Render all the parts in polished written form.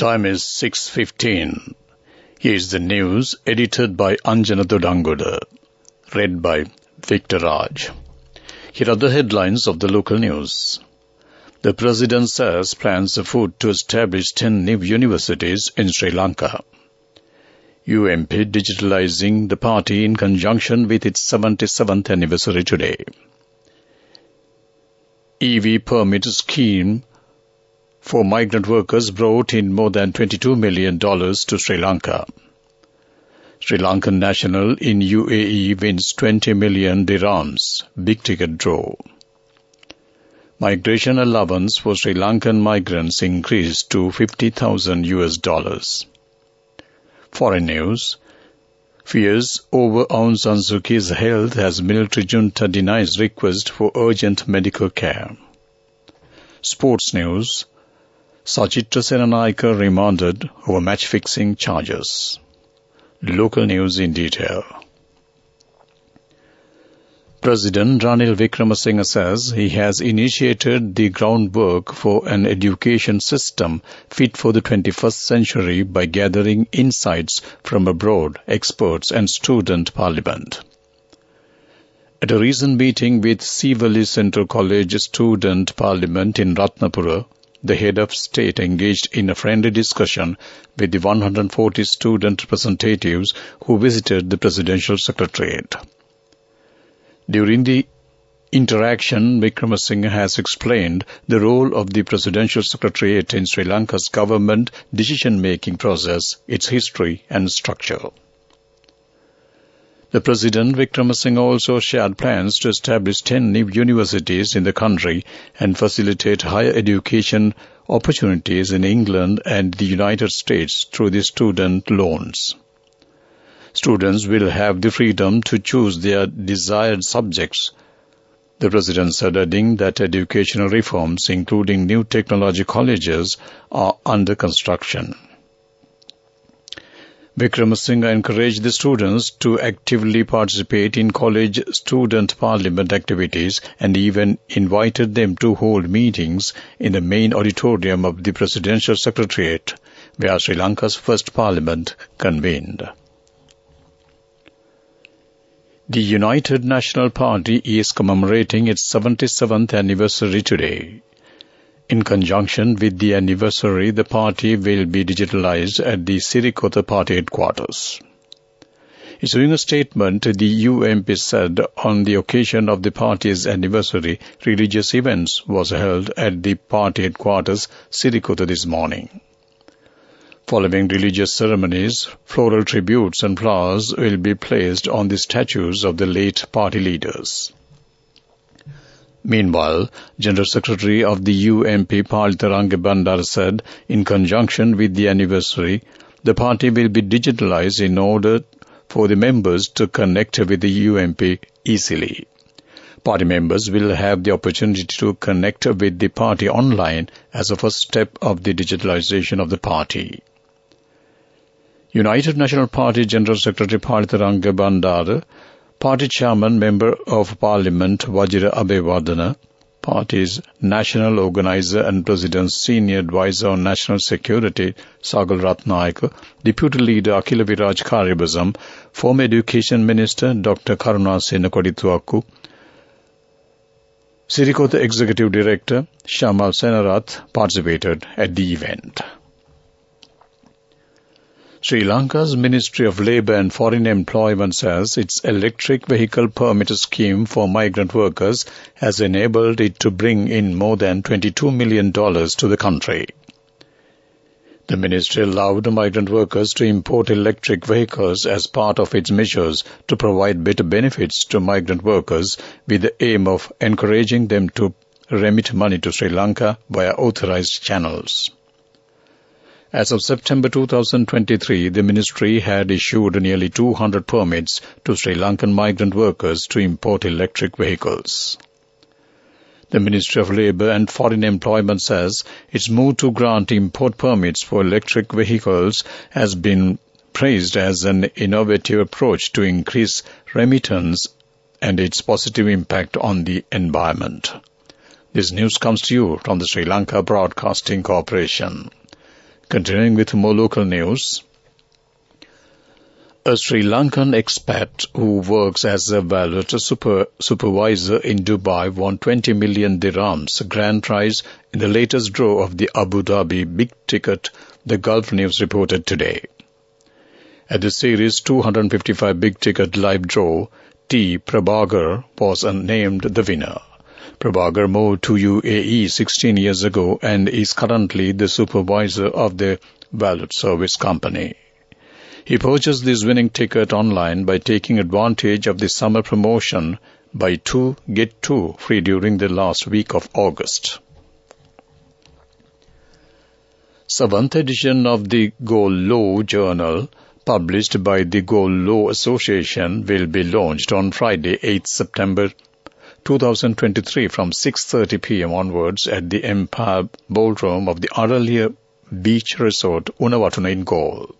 Time is 6:15. Here is the news edited by Anjana Dodangoda, read by Victor Raj. Here are the headlines of the local news. The President says plans afoot to establish 10 new universities in Sri Lanka. UMP digitalizing the party in conjunction with its 77th anniversary today. EV permit scheme for migrant workers brought in more than $22 million to Sri Lanka. Sri Lankan national in UAE wins 20 million dirhams, big ticket draw. Migration allowance for Sri Lankan migrants increased to $50,000. Foreign news. Fears over Aung San Suu Kyi's health as military junta denies request for urgent medical care. Sports news. Sachitra Senanayake remanded over match-fixing charges. Local news in detail. President Ranil Wickremesinghe says he has initiated the groundwork for an education system fit for the 21st century by gathering insights from abroad, experts and student parliament. At a recent meeting with Sivali Central College Student Parliament in Ratnapura, the head of state engaged in a friendly discussion with the 140 student representatives who visited the presidential secretariat. During the interaction, Wickremesinghe has explained the role of the presidential secretariat in Sri Lanka's government decision-making process, its history and structure. The President Wickremesinghe also shared plans to establish 10 new universities in the country and facilitate higher education opportunities in England and the United States through the student loans. Students will have the freedom to choose their desired subjects, the President said, adding that educational reforms, including new technology colleges, are under construction. Wickremesinghe encouraged the students to actively participate in college student parliament activities and even invited them to hold meetings in the main auditorium of the presidential secretariat, where Sri Lanka's first parliament convened. The United National Party is commemorating its 77th anniversary today. In conjunction with the anniversary, the party will be digitalized at the Sirikota party headquarters. Issuing a statement, the UMP said on the occasion of the party's anniversary, religious events was held at the party headquarters, Sirikota, this morning. Following religious ceremonies, floral tributes and flowers will be placed on the statues of the late party leaders. Meanwhile, General Secretary of the UMP Palitharanga Bandara said, in conjunction with the anniversary, the party will be digitalized in order for the members to connect with the UMP easily. Party members will have the opportunity to connect with the party online as a first step of the digitalization of the party. United National Party General Secretary Palitharanga Bandara, Party Chairman, Member of Parliament Vajira Abeyewardena, Party's National Organizer and President's Senior Advisor on National Security Sagal Ratnayake, Deputy Leader Akhila Viraj Karibazam, former Education Minister Dr. Karunasena Kodituaku, Sirikota Executive Director Shamal Senarath participated at the event. Sri Lanka's Ministry of Labour and Foreign Employment says its electric vehicle permit scheme for migrant workers has enabled it to bring in more than $22 million to the country. The ministry allowed migrant workers to import electric vehicles as part of its measures to provide better benefits to migrant workers with the aim of encouraging them to remit money to Sri Lanka via authorized channels. As of September 2023, the ministry had issued nearly 200 permits to Sri Lankan migrant workers to import electric vehicles. The Ministry of Labour and Foreign Employment says its move to grant import permits for electric vehicles has been praised as an innovative approach to increase remittance and its positive impact on the environment. This news comes to you from the Sri Lanka Broadcasting Corporation. Continuing with more local news, a Sri Lankan expat who works as a valet supervisor in Dubai won 20 million dirhams grand prize in the latest draw of the Abu Dhabi big ticket, the Gulf News reported today. At the series 255 big ticket live draw, T. Prabhagar was named the winner. Prabhagar moved to UAE 16 years ago and is currently the supervisor of the valet service company. He purchased this winning ticket online by taking advantage of the summer promotion Buy 2, Get 2 free during the last week of August. 7th edition of the Go Law Journal, published by the Go Law Association, will be launched on Friday, 8th September 2023 from 6:30 p.m. onwards at the Empire Ballroom of the Aralia Beach Resort, Unawatuna in Galle.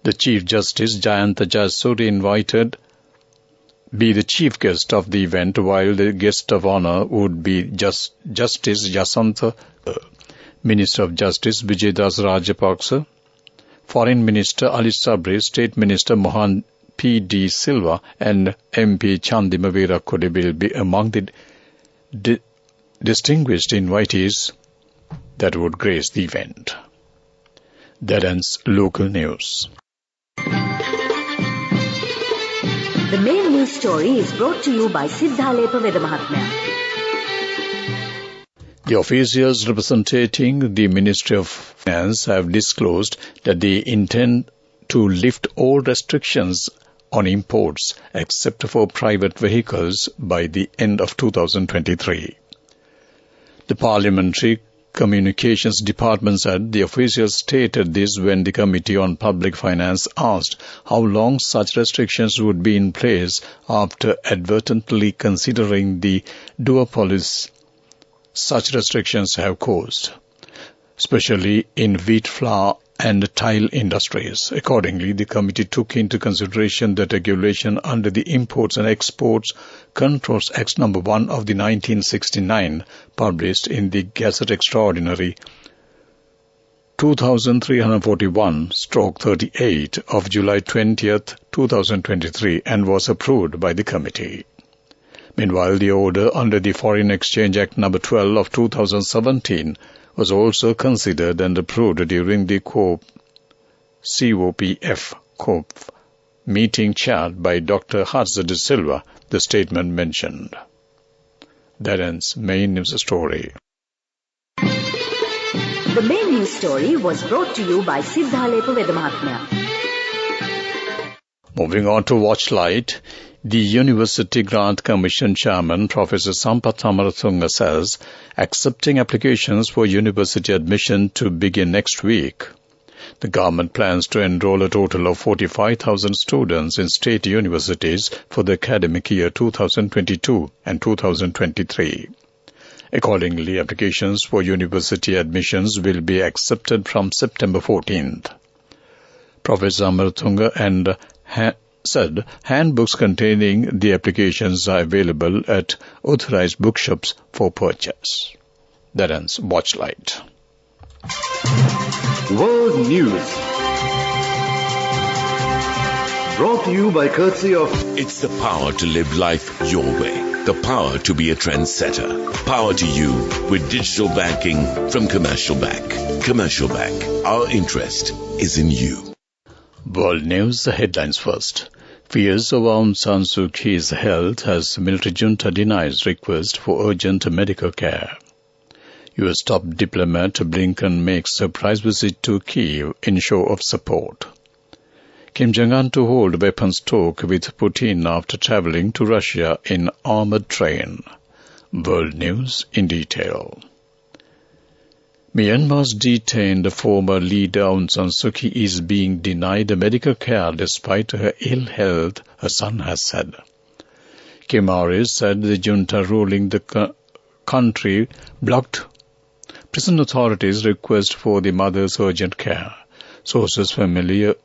The Chief Justice Jayanta Jayasuri invited be the chief guest of the event, while the guest of honor would be Justice Yasantha, Minister of Justice Vijaydas Rajapaksa, Foreign Minister Ali Sabri, State Minister Mohan P.D. Silva, and MP Chandimavira Kode will be among the distinguished invitees that would grace the event. That ends local news. The main news story is brought to you by Siddhalepa Vedamahatmya. The officials representing the Ministry of Finance have disclosed that they intend to lift all restrictions on imports except for private vehicles by the end of 2023. The Parliamentary Communications Department said the officials stated this when the Committee on Public Finance asked how long such restrictions would be in place after advertently considering the duopolies such restrictions have caused, especially in wheat flour and tile industries. Accordingly, the committee took into consideration the regulation under the Imports and Exports Controls Act No. 1 of the 1969, published in the Gazette Extraordinary 2341/38 of July 20th, 2023, and was approved by the committee. Meanwhile, the order under the Foreign Exchange Act No. 12 of 2017 was also considered and approved during the COPF meeting chaired by Dr. Harza de Silva, the statement mentioned. That ends main news story. The main news story was brought to you by Siddhalepa Vedamahatmya. Moving on to Watchlight, the University Grant Commission Chairman, Professor Sampath Amarathunga, says accepting applications for university admission to begin next week. The government plans to enroll a total of 45,000 students in state universities for the academic year 2022 and 2023. Accordingly, applications for university admissions will be accepted from September 14th. Professor Amarathunga said handbooks containing the applications are available at authorized bookshops for purchase. That ends Watchlight. World News, brought to you by courtesy of... It's the power to live life your way. The power to be a trendsetter. Power to you with digital banking from Commercial Bank. Commercial Bank. Our interest is in you. World News, the headlines first. Fears of Aung San Suu Kyi's health as military junta denies request for urgent medical care. U.S. top diplomat Blinken makes surprise visit to Kyiv in show of support. Kim Jong-un to hold weapons talk with Putin after traveling to Russia in armored train. World News in detail. Myanmar's detained former leader Aung San Suu Kyi is being denied medical care despite her ill health, her son has said. Kim Aris said the junta ruling the country blocked prison authorities' request for the mother's urgent care. Sources familiar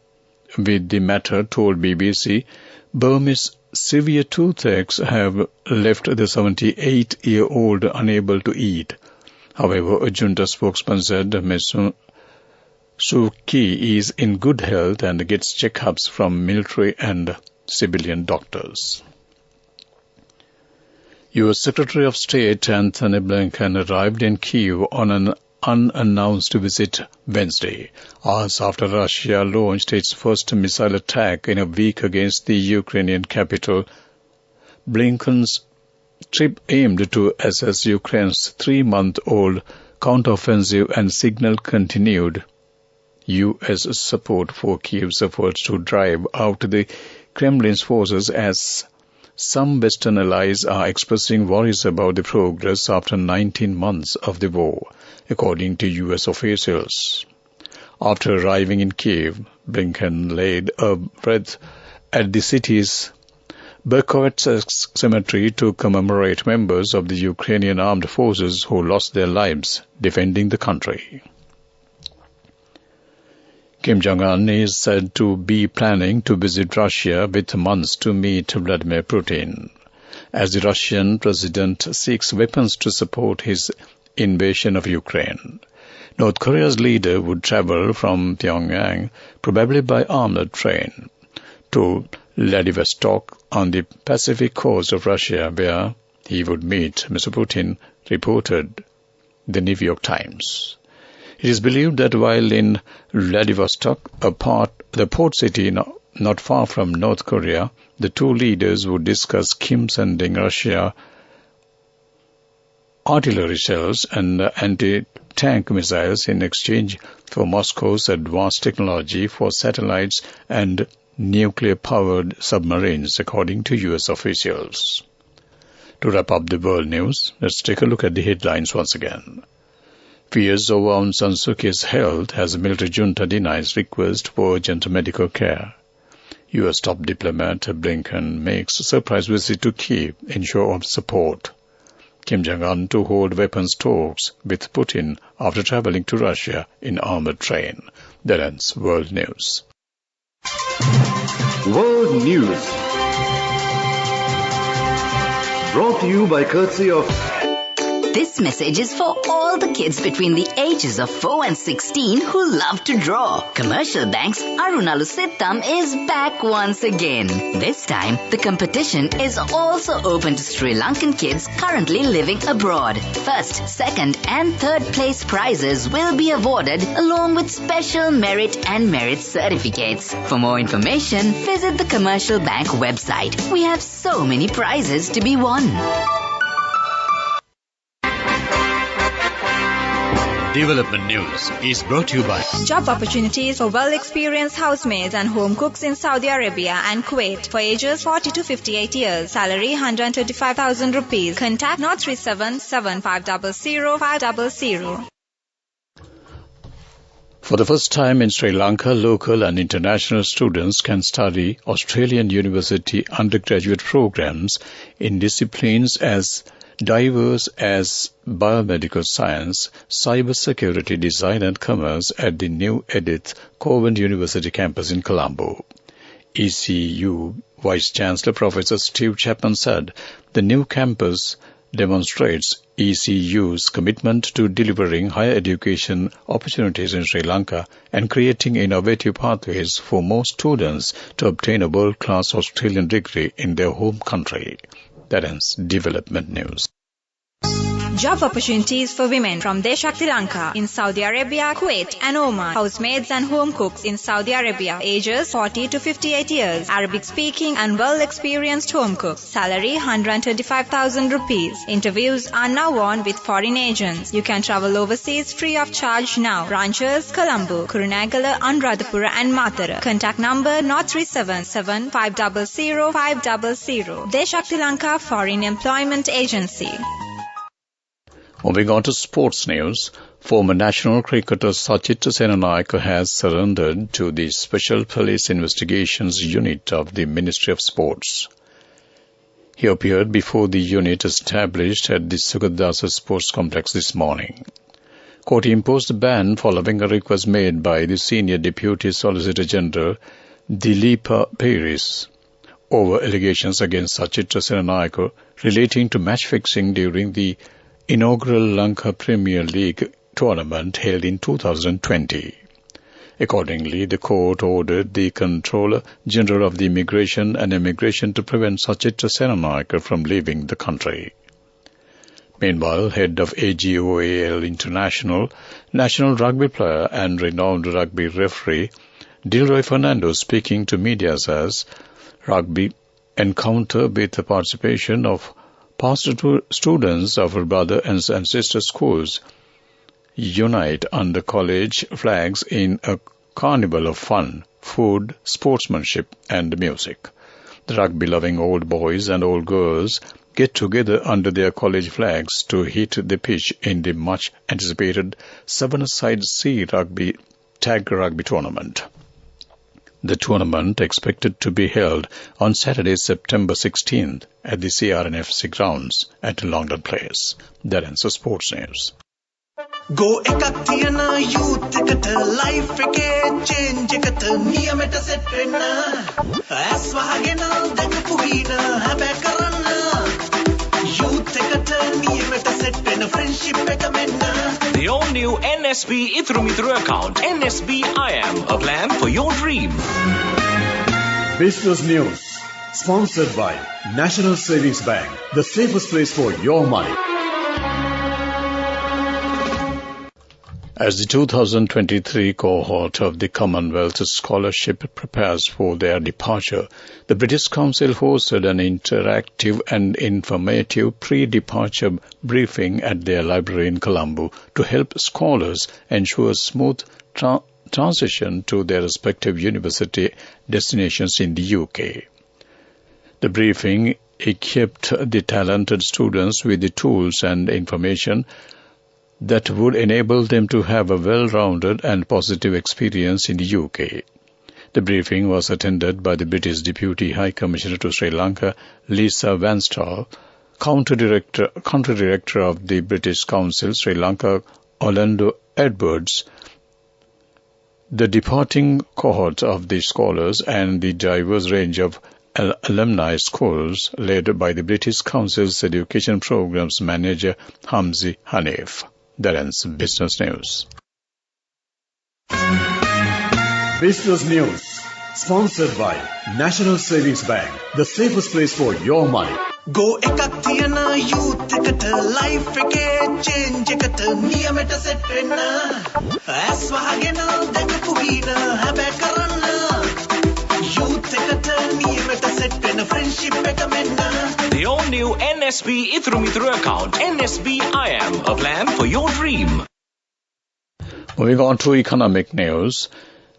with the matter told BBC Burmese severe toothaches have left the 78-year-old unable to eat. However, a junta spokesman said Ms. Suu Kyi is in good health and gets checkups from military and civilian doctors. U.S. Secretary of State Antony Blinken arrived in Kyiv on an unannounced visit Wednesday, hours after Russia launched its first missile attack in a week against the Ukrainian capital. Blinken's trip aimed to assess Ukraine's 3-month-old counteroffensive and signal continued U.S. support for Kyiv's efforts to drive out the Kremlin's forces, as some Western allies are expressing worries about the progress after 19 months of the war, according to U.S. officials. After arriving in Kyiv, Blinken laid a wreath at the city's Berkovets cemetery to commemorate members of the Ukrainian armed forces who lost their lives defending the country. Kim Jong-un is said to be planning to visit Russia with months to meet Vladimir Putin, as the Russian president seeks weapons to support his invasion of Ukraine. North Korea's leader would travel from Pyongyang, probably by armored train, to Vladivostok on the Pacific coast of Russia, where he would meet Mr. Putin, reported the New York Times. It is believed that while in Vladivostok, the port city not far from North Korea, the two leaders would discuss Kim sending Russia artillery shells and anti-tank missiles in exchange for Moscow's advanced technology for satellites and nuclear-powered submarines, according to U.S. officials. To wrap up the world news, let's take a look at the headlines once again. Fears over Aung San Suu Kyi's health as military junta denies request for urgent medical care. U.S. top diplomat Blinken makes a surprise visit to Kyiv in show of support. Kim Jong-un to hold weapons talks with Putin after traveling to Russia in armored train. That ends World News. World News. Brought to you by courtesy of... This message is for all the kids between the ages of 4 and 16 who love to draw. Commercial Bank's Arunalu Sittam is back once again. This time, the competition is also open to Sri Lankan kids currently living abroad. First, second and third place prizes will be awarded along with special merit and merit certificates. For more information, visit the Commercial Bank website. We have so many prizes to be won. Development News is brought to you by Job opportunities for well-experienced housemaids and home cooks in Saudi Arabia and Kuwait for ages 40 to 58 years. Salary 125,000 rupees. Contact 037 7500 500. For the first time in Sri Lanka, local and international students can study Australian university undergraduate programs in disciplines as diverse as biomedical science, cybersecurity, design and commerce at the new Edith Cowan University campus in Colombo. ECU Vice-Chancellor Professor Steve Chapman said the new campus demonstrates ECU's commitment to delivering higher education opportunities in Sri Lanka and creating innovative pathways for more students to obtain a world-class Australian degree in their home country. That ends Development News. Job opportunities for women from Deshakti Lanka in Saudi Arabia, Kuwait and Oman. Housemaids and home cooks in Saudi Arabia, ages 40 to 58 years. Arabic speaking and well experienced home cooks. Salary 125,000 rupees. Interviews are now on with foreign agents. You can travel overseas free of charge now. Branches Colombo, Kurunegala, Anuradhapura and Matara. Contact number 0377 500 500. Deshakti Lanka Foreign Employment Agency. Moving on to sports news, former national cricketer Sachit Senanayake has surrendered to the Special Police Investigations Unit of the Ministry of Sports. He appeared before the unit established at the Sugadasa Sports Complex this morning. Court imposed a ban following a request made by the Senior Deputy Solicitor General Dileepa Paris over allegations against Sachit Senanayake relating to match fixing during the inaugural Lanka Premier League tournament held in 2020. Accordingly, the court ordered the Controller General of the Immigration and Immigration to prevent Sachitra Senanayake from leaving the country. Meanwhile, head of AGOAL International, national rugby player and renowned rugby referee Dilroy Fernando speaking to media says rugby encounter with the participation of past students of her brother and sister schools unite under college flags in a carnival of fun, food, sportsmanship and music. The rugby-loving old boys and old girls get together under their college flags to hit the pitch in the much-anticipated seven-a-side C tag rugby tournament. The tournament expected to be held on Saturday, September 16th at the CRNFC grounds at Longdon Place. That ends the sports news. Go ekathiana youth ekata life eke change ekata niyameta set wenna as wahagena dakapu hina habe karanna youth ekata niyameta set wenna friendship ekata menna. The all new NSB Ithru account NSB IAM, a plan for your dream. Business News, sponsored by National Savings Bank, the safest place for your money. As the 2023 cohort of the Commonwealth Scholarship prepares for their departure, the British Council hosted an interactive and informative pre-departure briefing at their library in Colombo to help scholars ensure smooth transition to their respective university destinations in the UK. The briefing equipped the talented students with the tools and information that would enable them to have a well-rounded and positive experience in the UK. The briefing was attended by the British Deputy High Commissioner to Sri Lanka, Lisa Vanstall, Country Director of the British Council, Sri Lanka, Orlando Edwards, the departing cohort of the scholars and the diverse range of alumni schools led by the British Council's Education Programs Manager Hamzi Hanif. That ends Business News. Business News, sponsored by National Savings Bank, the safest place for your money. Go ekathiana youth ekata life eke change ekata niyameta set wenna as wahagena dakapu hina habe karanna youth ekata niyameta set wenna friendship ekata menna. The all new NSB Ithru account NSB IAM, a plan for your dream. Moving on to economic news.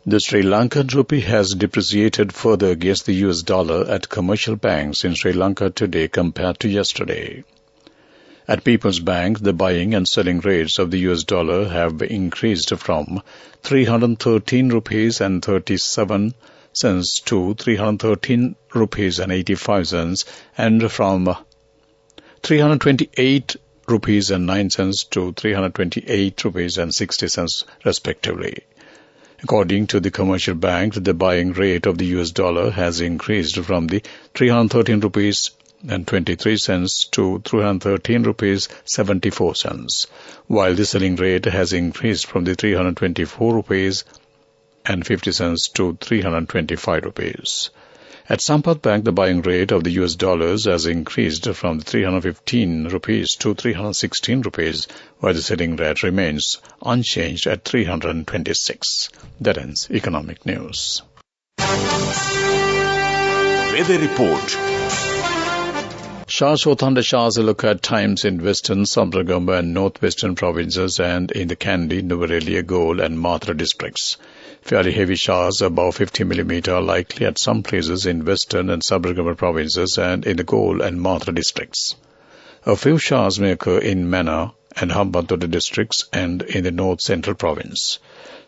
The Sri Lankan rupee has depreciated further against the US dollar at commercial banks in Sri Lanka today compared to yesterday. At People's Bank, the buying and selling rates of the US dollar have increased from 313 rupees and 37 cents to 313 rupees and 85 cents and from 328 rupees and 9 cents to 328 rupees and 60 cents respectively. According to the commercial bank, the buying rate of the US dollar has increased from the 313 rupees and 23 cents to 313 rupees 74 cents, while the selling rate has increased from the 324 rupees and 50 cents to 325 rupees. At Sampath Bank, the buying rate of the US dollars has increased from the 315 rupees to 316 rupees, while the selling rate remains unchanged at 326. That ends economic news. Weather report. Showers or thunder showers will occur at times in western, Sambragamba and northwestern provinces and in the Kandy, Nuwara, Galle and Mathura districts. Fairly heavy showers above 50 mm are likely at some places in western and Sambragamba provinces and in the Galle and Mathura districts. A few showers may occur in Mana and Hambantota districts and in the north-central province.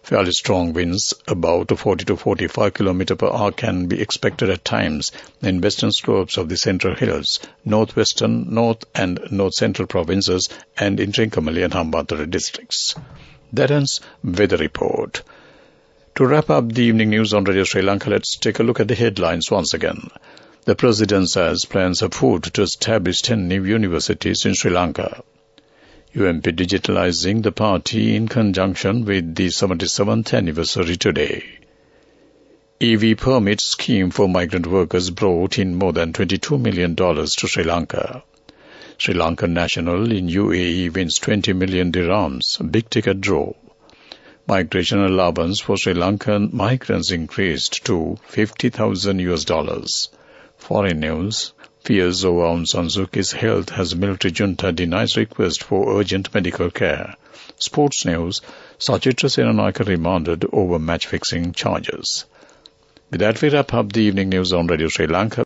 Fairly strong winds, about 40 to 45 km per hour, can be expected at times in western slopes of the Central Hills, northwestern, north and north-central provinces and in Trincomalee and Hambantota districts. That ends Weather Report. To wrap up the evening news on Radio Sri Lanka, let's take a look at the headlines once again. The President says plans afoot to establish 10 new universities in Sri Lanka. UMP digitalizing the party in conjunction with the 77th anniversary today. EV permit scheme for migrant workers brought in more than $22 million to Sri Lanka. Sri Lankan national in UAE wins 20 million dirhams, big ticket draw. Migration allowance for Sri Lankan migrants increased to $50,000. Foreign news. Fears over Aung San Suu Kyi's health as military junta denies request for urgent medical care. Sports news. Sachitra Senanayake remanded over match-fixing charges. With that, we wrap up the evening news on Radio Sri Lanka.